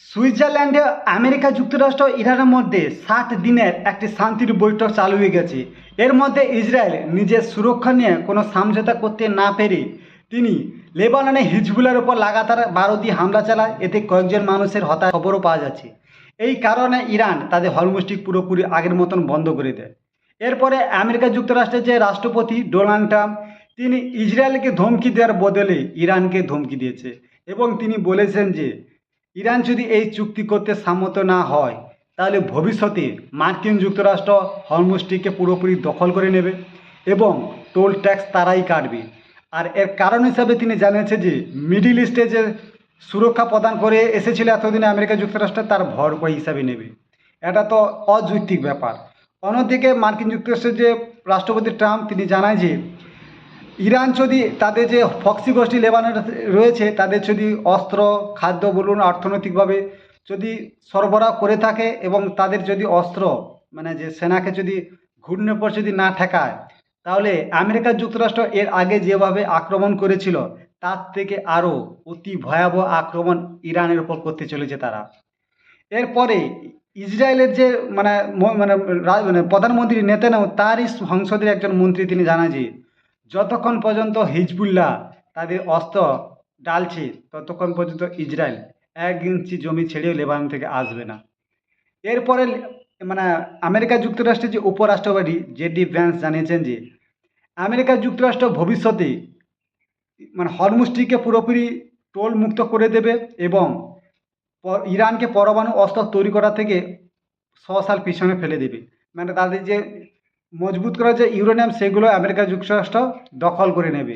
সুইজারল্যান্ডে আমেরিকা যুক্তরাষ্ট্র ও ইরানের মধ্যে 60 দিনের একটি শান্তির বৈঠক চালু হয়ে গেছে। এর মধ্যে ইসরায়েল নিজের সুরক্ষা নিয়ে কোনো সমঝোতা করতে না পেরে তিনি লেবাননে হিজবুলের ওপর লাগাতার 12 দিয়ে হামলা চালায়। এতে কয়েকজন মানুষের হতাহতের খবরও পাওয়া যাচ্ছে। এই কারণে ইরান তাদের হরমুজটি পুরোপুরি আগের মতন বন্ধ করে দেয়। এরপরে আমেরিকা যুক্তরাষ্ট্রের যে রাষ্ট্রপতি ডোনাল্ড ট্রাম্প, তিনি ইসরায়েলকে ধমকি দেওয়ার বদলে ইরানকে ধমকি দিয়েছে এবং তিনি বলেছেন যে ইরান যদি এই চুক্তি করতে সম্মত না হয় তাহলে ভবিষ্যতে মার্কিন যুক্তরাষ্ট্র হরমুজটিকে পুরোপুরি দখল করে নেবে এবং টোল ট্যাক্স তারাই কাটবে। আর এর কারণ হিসাবে তিনি জানিয়েছে যে মিডিল ইস্টে যে সুরক্ষা প্রদান করে এসেছিল এতদিনে আমেরিকা যুক্তরাষ্ট্র, তার ভরপাই হিসাবে নেবে। এটা তো অযৌক্তিক ব্যাপার। অন্যদিকে মার্কিন যুক্তরাষ্ট্রের যে রাষ্ট্রপতি ট্রাম্প, তিনি জানায় যে ইরান যদি তাদের যে ফক্সি গোষ্ঠী লেবাননে রয়েছে তাদের যদি অস্ত্র, খাদ্য বলুন, অর্থনৈতিকভাবে যদি সরবরাহ করে থাকে এবং তাদের যদি অস্ত্র মানে যে সেনাকে যদি ঘূর্ণের পর যদি না ঠেকায়, তাহলে আমেরিকা যুক্তরাষ্ট্র এর আগে যেভাবে আক্রমণ করেছিল তার থেকে আরও অতি ভয়াবহ আক্রমণ ইরানের উপর করতে চলেছে তারা। এরপরে ইসরায়েলের যে মানে মানে প্রধানমন্ত্রী নেতানিয়াহু, তারই সংসদের একজন মন্ত্রী তিনি জানায় যে যতক্ষণ পর্যন্ত হিজবুল্লাহ তাদের অস্ত্র ডালছে ততক্ষণ পর্যন্ত ইসরায়েল 1 ইঞ্চি জমি ছেড়েও লেবানন থেকে আসবে না। এরপরে মানে আমেরিকা যুক্তরাষ্ট্রের যে উপরাষ্ট্রপতি জেডি ভ্যান্স জানিয়েছেন যে আমেরিকা যুক্তরাষ্ট্র ভবিষ্যতে মানে হরমুজটিকে পুরোপুরি টোল মুক্ত করে দেবে এবং ইরানকে পরমাণু অস্ত্র তৈরি করা থেকে 100 সাল পিছনে ফেলে দেবে। মানে তাদের যে মজবুত করা যে ইউরেনিয়াম, সেগুলো আমেরিকা যুক্তরাষ্ট্র দখল করে নেবে।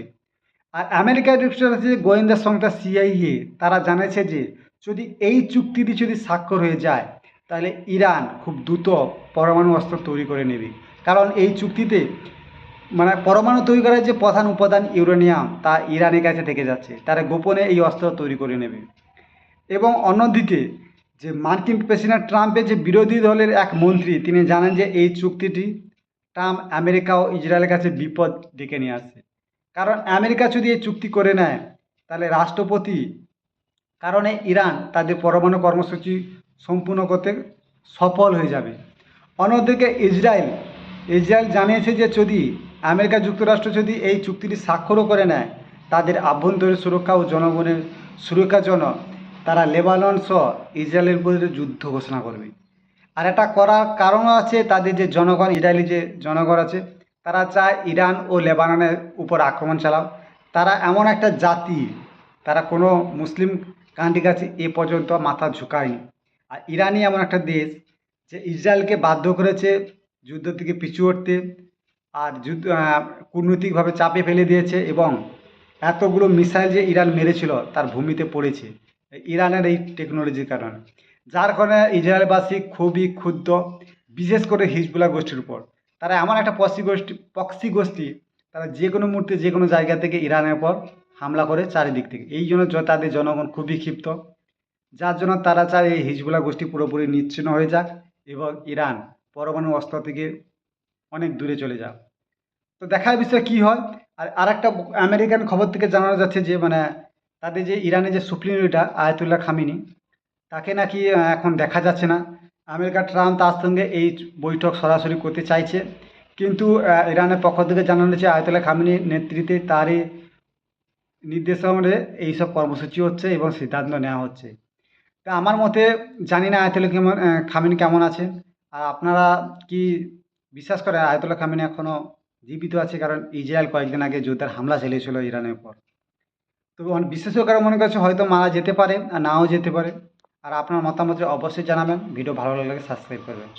আর আমেরিকা যুক্তরাষ্ট্রের যে গোয়েন্দা সংস্থা সিআইএ, তারা জানিয়েছে যে যদি এই চুক্তিটি যদি স্বাক্ষর হয়ে যায় তাহলে ইরান খুব দ্রুত পরমাণু অস্ত্র তৈরি করে নেবে। কারণ এই চুক্তিতে মানে পরমাণু তৈরি করার যে প্রধান উপাদান ইউরেনিয়াম, তা ইরানের কাছে থেকে যাচ্ছে। তারা গোপনে এই অস্ত্র তৈরি করে নেবে। এবং অন্যদিকে যে মার্কিন প্রেসিডেন্ট ট্রাম্পের যে বিরোধী দলের এক মন্ত্রী, তিনি জানেন যে এই চুক্তিটি ট্রাম্প আমেরিকা ও ইসরায়েলের কাছে বিপদ ডেকে নিয়ে আসছে। কারণ আমেরিকা যদি এই চুক্তি করে নেয় তাহলে রাষ্ট্রপতি কারণে ইরান তাদের পরমাণু কর্মসূচি সম্পূর্ণ করতে সফল হয়ে যাবে। অন্যদিকে ইসরায়েল জানিয়েছে যে যদি আমেরিকা যুক্তরাষ্ট্র যদি এই চুক্তিটি স্বাক্ষরও করে নেয়, তাদের আভ্যন্তরীণ সুরক্ষা ও জনগণের সুরক্ষার জন্য তারা লেবানন সহ ইসরায়েলের বিরুদ্ধে যুদ্ধ ঘোষণা করবে। আর এটা করার কারণও আছে, তাদের যে জনগণ, ইসরায়েলি যে জনগণ আছে, তারা চায় ইরান ও লেবাননের উপর আক্রমণ চালাও। তারা এমন একটা জাতি, তারা কোনো মুসলিম কান্ট্রির কাছে এ পর্যন্ত মাথা ঝুঁকায়নি। আর ইরানই এমন একটা দেশ যে ইসরায়েলকে বাধ্য করেছে যুদ্ধ থেকে পিছু হটতে, আর যুদ্ধ কূটনৈতিকভাবে চাপে ফেলে দিয়েছে এবং এতগুলো মিসাইল যে ইরান মেরেছিল তার ভূমিতে পড়েছে ইরানের এই টেকনোলজির কারণে। যার কারণে ইসরায়েলবাসী খুবই ক্ষুব্ধ, বিশেষ করে হিজবুল্লাহ গোষ্ঠীর উপর। তারা এমন একটা পক্সি গোষ্ঠী, তারা যে কোনো মুহূর্তে যে কোনো জায়গা থেকে ইরানের উপর হামলা করে চারিদিক থেকে। এই জন্য তাদের জনগণ খুবই ক্ষিপ্ত, যার জন্য তারা চায় এই হিজবুল্লাহ গোষ্ঠী পুরোপুরি নিচ্ছিন্ন হয়ে যাক এবং ইরান পরমাণু অস্ত্র থেকে অনেক দূরে চলে যাক। তো দেখার বিষয় কী হয়। আর আরেকটা আমেরিকান খবর থেকে জানানো যাচ্ছে যে মানে তাদের যে ইরানের যে সুপ্রিম লিডার আয়াতুল্লাহ খামিনি, তাকে নাকি এখন দেখা যাচ্ছে না। আমেরিকা ট্রাম্প তার সঙ্গে এই বৈঠক সরাসরি করতে চাইছে, কিন্তু ইরানের পক্ষ থেকে জানানো হয়েছে আয়াতুল্লাহ খামিনির নেতৃত্বে তারই নির্দেশনায় এইসব কর্মসূচি হচ্ছে এবং সিদ্ধান্ত নেওয়া হচ্ছে। তা আমার মতে জানি না আয়াতুল্লাহ খামিনি কেমন আছেন। আর আপনারা কি বিশ্বাস করেন আয়াতুল্লাহ খামিনি এখনও জীবিত আছে? কারণ ইসরায়েল কয়েকদিন আগে যুদ্ধের হামলা চালিয়েছিল ইরানের উপর। তবে বিশেষজ্ঞরা মনে করছে হয়তো মারা যেতে পারে আর নাও যেতে পারে। আর আপনার মতামত অবশ্যই জানাবেন। ভিডিও ভালো লাগলে সাবস্ক্রাইব করবেন।